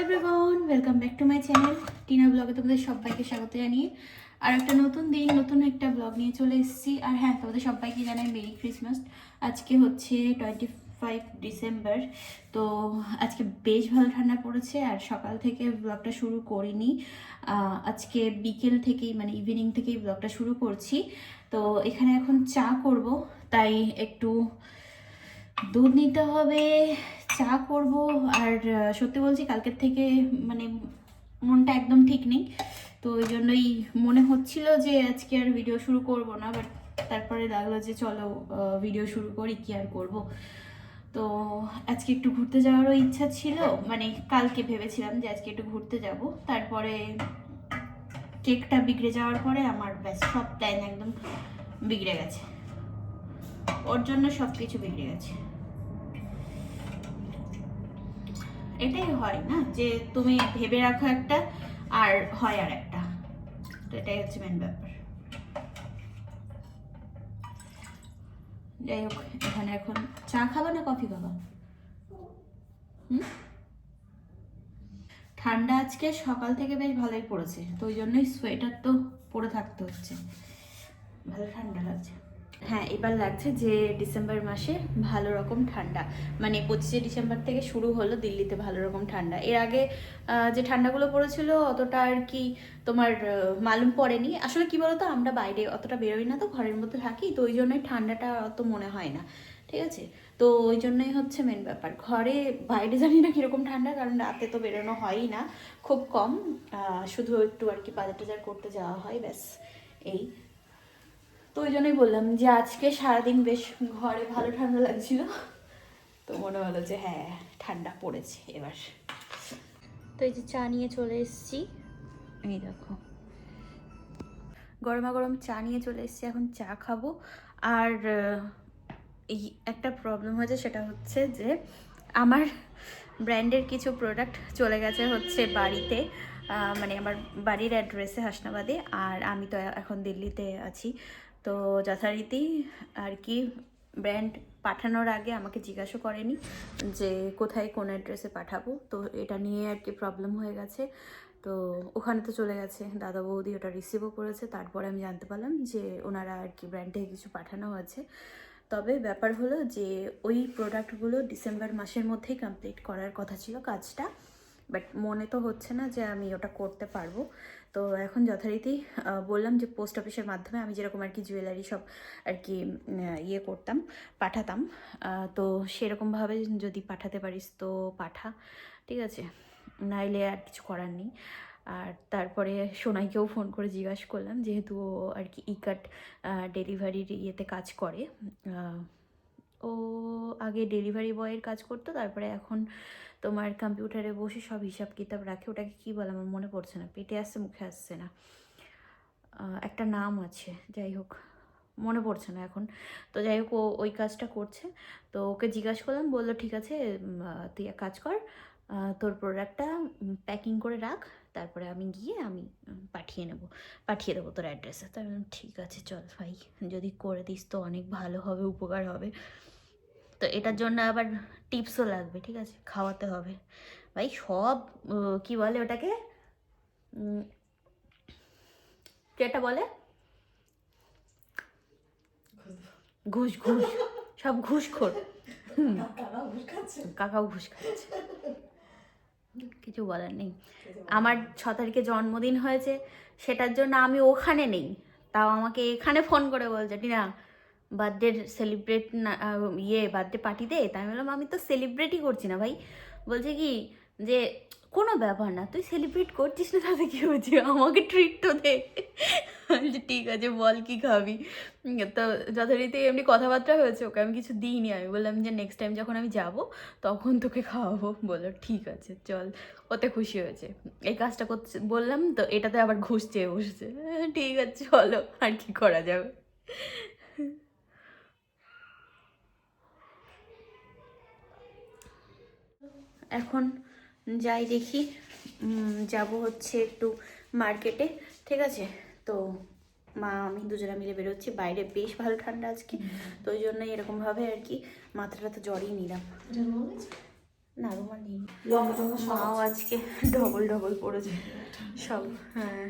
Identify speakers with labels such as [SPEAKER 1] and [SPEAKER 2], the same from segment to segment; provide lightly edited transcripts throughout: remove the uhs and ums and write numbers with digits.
[SPEAKER 1] Everyone, welcome back to my channel Tina ব্লগে তোমাদের সবাইকে স্বাগত জানিয়ে আর একটা নতুন দিন নতুন একটা ব্লগ নিয়ে চলে এসেছি। আর হ্যাঁ, তোমাদের সবাইকে জানাই মেরি ক্রিসমাস। আজকে হচ্ছে 25 ডিসেম্বর। তো আজকে বেশ ভালো ঠান্ডা পড়েছে আর সকাল থেকে ব্লগটা শুরু করিনি। আজকে বিকেল থেকেই মানে ইভিনিং থেকেই ব্লগটা শুরু করছি। তো এখানে এখন চা করব, তাই একটু দুধ নিতে হবে, চা করব। আর সত্যি বলছি কালকের থেকে মানে মনটা একদম ঠিক নেই। তো ওই জন্যই মনে হচ্ছিল যে আজকে আর ভিডিও শুরু করব না, বাট তারপরে লাগলো যে চলো ভিডিও শুরু করি, কি আর করব। তো আজকে একটু ঘুরতে যাওয়ারও ইচ্ছা ছিল, মানে কালকে ভেবেছিলাম যে আজকে একটু ঘুরতে যাব। তারপরে কেকটা বিগড়ে যাওয়ার পরে আমার ব্যাস সব প্ল্যান একদম বিগড়ে গেছে, ওর জন্য সব কিছু বিগড়ে গেছে। এটাই হয় না যে তুমি ভেবে রাখো একটা আর হয় আর একটা, তো এটাই হচ্ছে মেন ব্যাপার। যাই হোক, এখানে এখন চা খাবা না কফি খাবা? ঠান্ডা আজকে সকাল থেকে বেশ ভালোই পড়েছে, তো ওই জন্যই সোয়েটার তো পরে থাকতে হচ্ছে, ভালো ঠান্ডা লাগছে। হ্যাঁ, এবার লাগছে যে ডিসেম্বর মাসে ভালো রকম ঠান্ডা, মানে 25 ডিসেম্বর থেকে শুরু হলো দিল্লিতে ভালো রকম ঠান্ডা। এর আগে যে ঠান্ডাগুলো পড়েছিল অতটা আর কি তোমার মালুম পড়েনি। আসলে কি বলতো, আমরা বাইরে অতটা বেরোই না, তো ঘরের মধ্যে থাকি, তো ওই জন্যই ঠান্ডাটা অত মনে হয় না, ঠিক আছে। তো ওই জন্যই হচ্ছে মেন ব্যাপার। ঘরে বাইরে জানি না কীরকম ঠান্ডা, কারণ রাতে তো বেরোনো হয়ই না, খুব কম। শুধু একটু আর কি বাজার টাজার করতে যাওয়া হয়, ব্যাস এই। তো ওই জন্যই বললাম যে আজকে সারাদিন বেশ ঘরে ভালো ঠান্ডা লাগছিল, তো মনে হলো যে হ্যাঁ ঠান্ডা পড়েছে এবার। তো এই যে চা নিয়ে চলে এসেছি, এই দেখো গরমা গরম চা নিয়ে চলে এসেছি, এখন চা খাবো। আর এই একটা প্রবলেম হয়েছে, সেটা হচ্ছে যে আমার ব্র্যান্ডের কিছু প্রোডাক্ট চলে গেছে হচ্ছে বাড়িতে, মানে আমার বাড়ির অ্যাড্রেসে হাসনাবাদে, আর আমি তো এখন দিল্লিতে আছি। তো যথারীতি আর কি ব্র্যান্ড পাঠানোর আগে আমাকে জিজ্ঞাসা করেনি যে কোথায় কোন অ্যাড্রেসে পাঠাবো, তো এটা নিয়ে আর কি প্রবলেম হয়ে গেছে। তো ওখানে তো চলে গেছে, দাদা বৌদি ওটা রিসিভও করেছে, তারপরে আমি জানতে পারলাম যে ওনারা আর কি ব্র্যান্ড থেকে কিছু পাঠানো হয়েছে। তবে ব্যাপার হলো যে ওই প্রোডাক্টগুলো ডিসেম্বর মাসের মধ্যেই কমপ্লিট করার কথা ছিল কাজটা, বাট মনে তো হচ্ছে না যে আমি ওটা করতে পারবো। তো এখন যথারীতি বললাম যে পোস্ট অফিসের মাধ্যমে আমি যেরকম আর কি জুয়েলারি সব আর কি ইয়ে করতাম, পাঠাতাম, তো সেরকমভাবে যদি পাঠাতে পারিস তো পাঠা, ঠিক আছে, নাইলে আর কিছু করার নেই। আর তারপরে সোনাইকেও ফোন করে জিজ্ঞাসা করলাম, যেহেতু ও আর কি ইকাট ডেলিভারির ইয়েতে কাজ করে। ও আগে ডেলিভারি বয়ের কাজ করতো, তারপরে এখন তোমার কম্পিউটারে বসে সব হিসাব কিতাব রাখে। ওটাকে কী বলে আমার মনে পড়ছে না, পেটে আসছে মুখে আসছে না, একটা নাম আছে, যাই হোক মনে পড়ছে না এখন। তো যাই হোক ও ওই কাজটা করছে। তো ওকে জিজ্ঞাসা করলাম, বললো ঠিক আছে তুই এক কাজ কর, তোর প্রোডাক্টটা প্যাকিং করে রাখ, তারপরে আমি গিয়ে আমি পাঠিয়ে দেবো তোর অ্যাড্রেসে। তো আমি বললাম ঠিক আছে চল ভাই, যদি করে দিস তো অনেক ভালো হবে, উপকার হবে। তো এটার জন্য আবার টিপসও লাগবে, ঠিক আছে, খাওয়াতে হবে ভাই সব। কি বলে ওটাকে, যেটা বলে ঘুষ ঘুষ, সব ঘুষখোর। কাকাও ঘুষ খাচ্ছে, কিছু বলার নেই। আমার 6 তারিখে জন্মদিন হয়েছে, সেটার জন্য আমি ওখানে নেই, তাও আমাকে এখানে ফোন করে বলছে টিনা বার্থডে সেলিব্রেট না, বার্থডে পার্টি দে। তাই আমি বললাম আমি তো সেলিব্রেটই করছি না ভাই। বলছে কি যে কোনো ব্যাপার না, তুই সেলিব্রেট করছিস না তাতে কী হচ্ছে, আমাকে ট্রিট তো দে। বলছে ঠিক আছে বল কি খাবি। তো যথারীতি এমনি কথাবার্তা হয়েছে, ওকে আমি কিছু দিইনি। আমি বললাম যে নেক্সট টাইম যখন আমি যাব তখন তোকে খাওয়াবো। বললো ঠিক আছে চল, ওতে খুশি হয়েছে। এই কাজটা করতে বললাম তো এটাতে আবার ঘুষ চেয়ে বসেছে। ঠিক আছে চলো, আর কি করা যাবে। এখন যাই দেখি, যাব হচ্ছে একটু মার্কেটে, ঠিক আছে। তো মা আমি দুজনে মিলে বেরোচ্ছি, বাইরে বেশ ভালো ঠান্ডা আজকে, তো ওই জন্যই এরকমভাবে আর কি মাথাটা তো জ্বরই নিলাম। না রুমাল নেই, মাও আজকে ডবল ডবল পড়েছে সব। হ্যাঁ,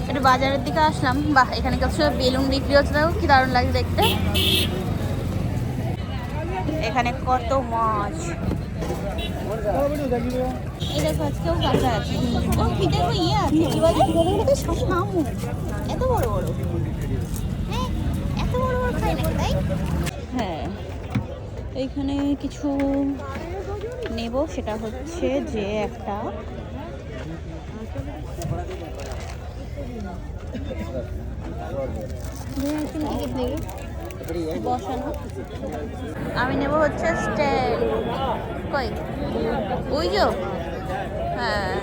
[SPEAKER 1] একটু বাজারের দিকে আসলাম। বাহ, এখানে কিছু বেলুন বিক্রি হচ্ছে, দেখো কি দারুণ লাগে দেখতে। এখানে কত মাছ, এই দেখো আজকেও কাঁকড়া আছে। ও কি দেখো ইয়ে আছে, কি বলে শামুক, এত বড় বড়। হ্যাঁ, এত বড় বড় খাই নাকি তাই? হ্যাঁ, এইখানে কিছু নেব, সেটা হচ্ছে যে একটা বসানো। আমি নেব হচ্ছে স্ট্যান্ড। কই ওই যে, হ্যাঁ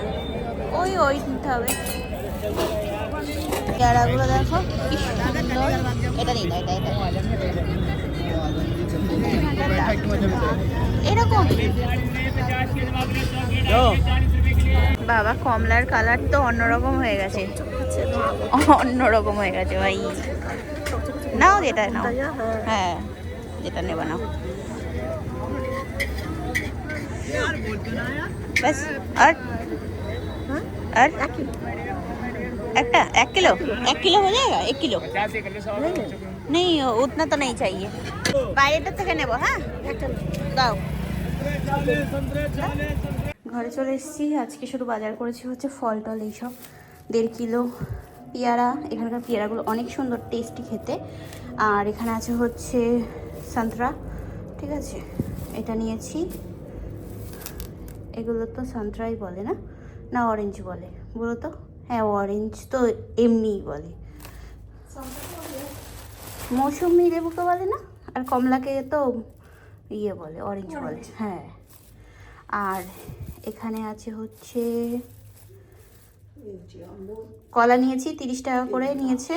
[SPEAKER 1] ওই নিতে হবে। পেয়ারাগুলো দেখো কি সুন্দর। এটা নিই না, এটা এরকম। বাবা, কমলার কালার তো অন্যরকম হয়ে গেছে, অন্যরকম হয়ে গেছে ভাই। নাও যেটা নাও, হ্যাঁ যেটা নেবা নাও। बस और একটা 1 किलो हो जाएगा? 1 किलो नहीं, उतना तो नहीं चाहिए। বাইরেটা থেকে নেব। হ্যাঁ দাও। ঘরে চলে এসেছি। আজকে শুধু বাজার করেছি হচ্ছে ফল টল এইসব। 1.5 কিলো পেয়ারা। এখানকার পেয়ারাগুলো অনেক সুন্দর, টেস্টি খেতে। আর এখানে আছে হচ্ছে সন্তরা, ঠিক আছে, এটা নিয়েছি। এগুলো তো সন্তরাই বলে না, না অরেঞ্জ বলে বলো তো? হ্যাঁ অরেঞ্জ তো এমনিই বলে, মৌসুমি লেবুকে বলে না, আর কমলাকে তো ইয়ে বলে, অরেঞ্জ বলে। হ্যাঁ, আর এখানে আছে হচ্ছে কলা নিয়েছি, 30 টাকা করে নিয়েছে।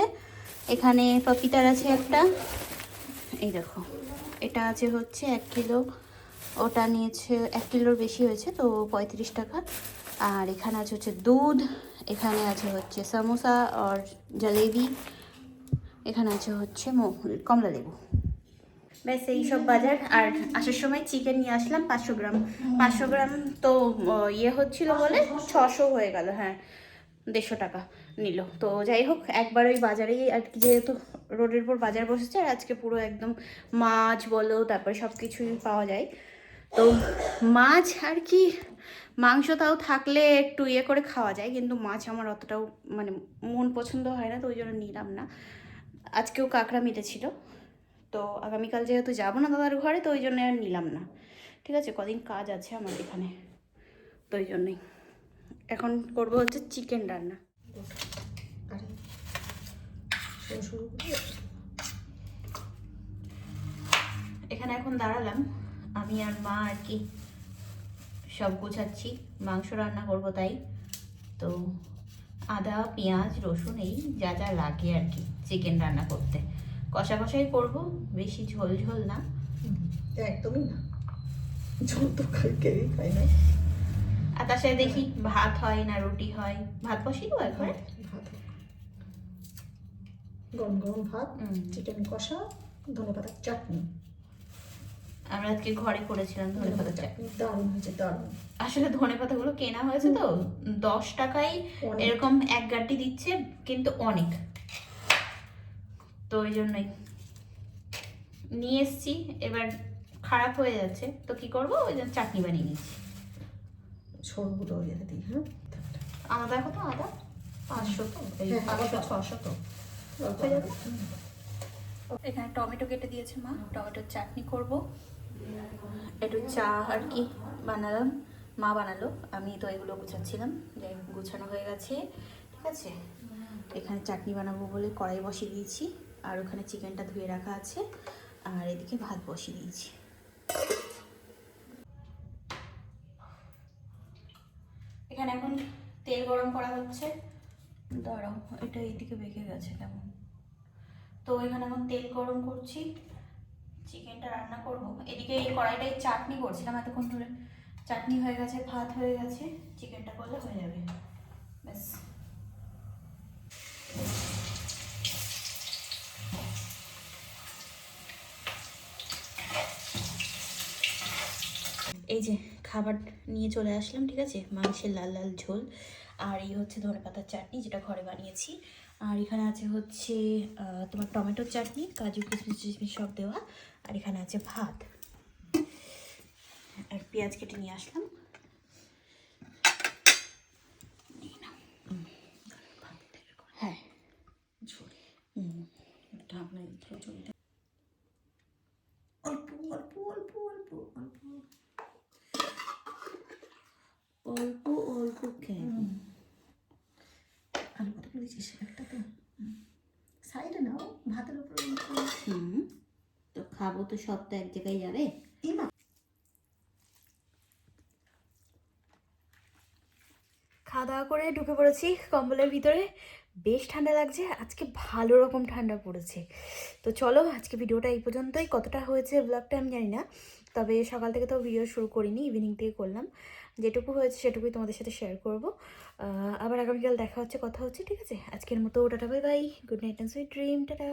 [SPEAKER 1] এখানে পপিতার আছে একটা, এই দেখো, এটা আছে হচ্ছে 1 কিলো, ওটা নিয়েছে 1 কিলোর বেশি হয়েছে তো 35 টাকা। আর এখানে আছে হচ্ছে দুধ, এখানে আছে হচ্ছে সমোসা আর জলেবি, এখানে আছে হচ্ছে কমলা লেবু। ব্যাস এই সব বাজার। আর আসার সময় চিকেন নিয়ে আসলাম 500 গ্রাম। 500 গ্রাম তো ইয়ে হচ্ছিল বলে 600 হয়ে গেল। হ্যাঁ, 150 টাকা নিল। তো যাই হোক, একবার ওই বাজারেই আর কি, যেহেতু রোডের উপর বাজার বসেছে, আর আজকে পুরো একদম মাছ বলো, তারপরে সব কিছুই পাওয়া যায়। তো মাছ আর কি, মাংস তাও থাকলে একটু ইয়ে করে খাওয়া যায়, কিন্তু মাছ আমার অতটাও মানে মন পছন্দ হয় না, তো ওই জন্য নিলাম না। আজকেও কাঁকড়া মিটেছিল, তো আগামীকাল যেহেতু যাবো না দাদার ঘরে, তো ওই জন্য আর নিলাম না। ঠিক আছে, কদিন কাজ আছে আমার এখানে, তো ওই জন্যই এখন করবো হচ্ছে চিকেন রান্না। এখানে এখন দাঁড়ালাম আমি আর মা আর কি, সব গোছাচ্ছি, মাংস রান্না করবো তাই। তো আদা পেঁয়াজ রসুন এই যা যা লাগে আর কি চিকেন রান্না করতে, কষা কষাই করবো, বেশি ঝোল ঝোল না।
[SPEAKER 2] একদমই না, ঝোল তো কেউই খাই না।
[SPEAKER 1] আর তার সাথে দেখি ভাত হয় না রুটি হয়, ভাত বসিয়ে দেবো একবারে।
[SPEAKER 2] ভাত, গরম গরম ভাত, চিকেন কষা, ধনেপাতার চাটনি।
[SPEAKER 1] আমরা আজকে ঘরে করেছিলাম ধনেপাতা চাটনি,
[SPEAKER 2] দারুণ হয়েছে, দারুণ।
[SPEAKER 1] আসলে ধনেপাতাগুলো কেনা হয়েছে তো 10 টাকায় এরকম 1 গাঁটি দিচ্ছে, কিন্তু অনেক, তো ওই জন্যই নিয়ে এসছি। এবার খারাপ হয়ে যাচ্ছে তো কি করবো, ওই জন্য চাটনি বানিয়ে নিচ্ছি।
[SPEAKER 2] সরগুলো যেতে দিই। হ্যাঁ,
[SPEAKER 1] আদা দেখো তো, আদা 500 তো, এই 500 600 তো হয়ে যাবে। এখানে টমেটো কেটে দিয়েছে মা, টমেটোর চাটনি করব। একটু চা আর কি বানালাম, মা বানালো, আমি তো এগুলো গুছাচ্ছিলাম, যাই গুছানো হয়ে গেছে। ঠিক আছে, এখানে চাটনি বানাবো বলে কড়াই বসিয়ে দিয়েছি, আর ওখানে চিকেনটা ধুয়ে রাখা আছে, আর এদিকে ভাত বসিয়ে দিয়েছি। এখানে এখন তেল গরম করা হচ্ছে, দাঁড়াও এটা এইদিকে বেঁকে গেছে কেমন। তো এখানে এখন তেল গরম করছি, চিকেনটা রান্না করব। এদিকে এই কড়াইটাই চাটনি করছিলাম এতক্ষণ ধরে, চাটনি হয়ে গেছে, ভাত হয়ে গেছে, চিকেনটা করলে হয়ে যাবে ব্যাস। এই যে খাবার নিয়ে চলে আসলাম, ঠিক আছে, মাংসের লাল লাল ঝোল, আর এই হচ্ছে ধনেপাতার চাটনি যেটা ঘরে বানিয়েছি, আর এখানে আছে হচ্ছে তোমার টমেটোর চাটনি, কাজু কিশমিশ টিশমিশ সব দেওয়া, আর এখানে আছে ভাত, আর পেঁয়াজ কেটে নিয়ে আসলাম। হ্যাঁ
[SPEAKER 2] ঝোল ঢাকনা খিচুড়িটা অল্প অল্প অল্প অল্প অল্প
[SPEAKER 1] অল্প অল্প খেয়ে
[SPEAKER 2] আলু কত করেছিস একটা তো সাইডে নাও ভাতের উপরে
[SPEAKER 1] তো খাবো তো, সব তো এক জায়গায় যাবে।
[SPEAKER 2] এমা
[SPEAKER 1] খাওয়া দাওয়া করে ঢুকে পড়েছি কম্বলের ভিতরে, বেশ ঠান্ডা লাগছে আজকে, ভালো রকম ঠান্ডা পড়েছে। তো চলো আজকে ভিডিওটা এই পর্যন্তই, কতটা হয়েছে ব্লগটা আমি জানি না, তবে সকাল থেকে তো ভিডিও শুরু করিনি, ইভিনিং থেকে করলাম, যেটুকু হয়েছে সেটুকুই তোমাদের সাথে শেয়ার করবো। আবার আগামীকাল দেখা হচ্ছে, কথা হচ্ছে, ঠিক আছে, আজকের মতো tata bye bye, good night and sweet dream, tata.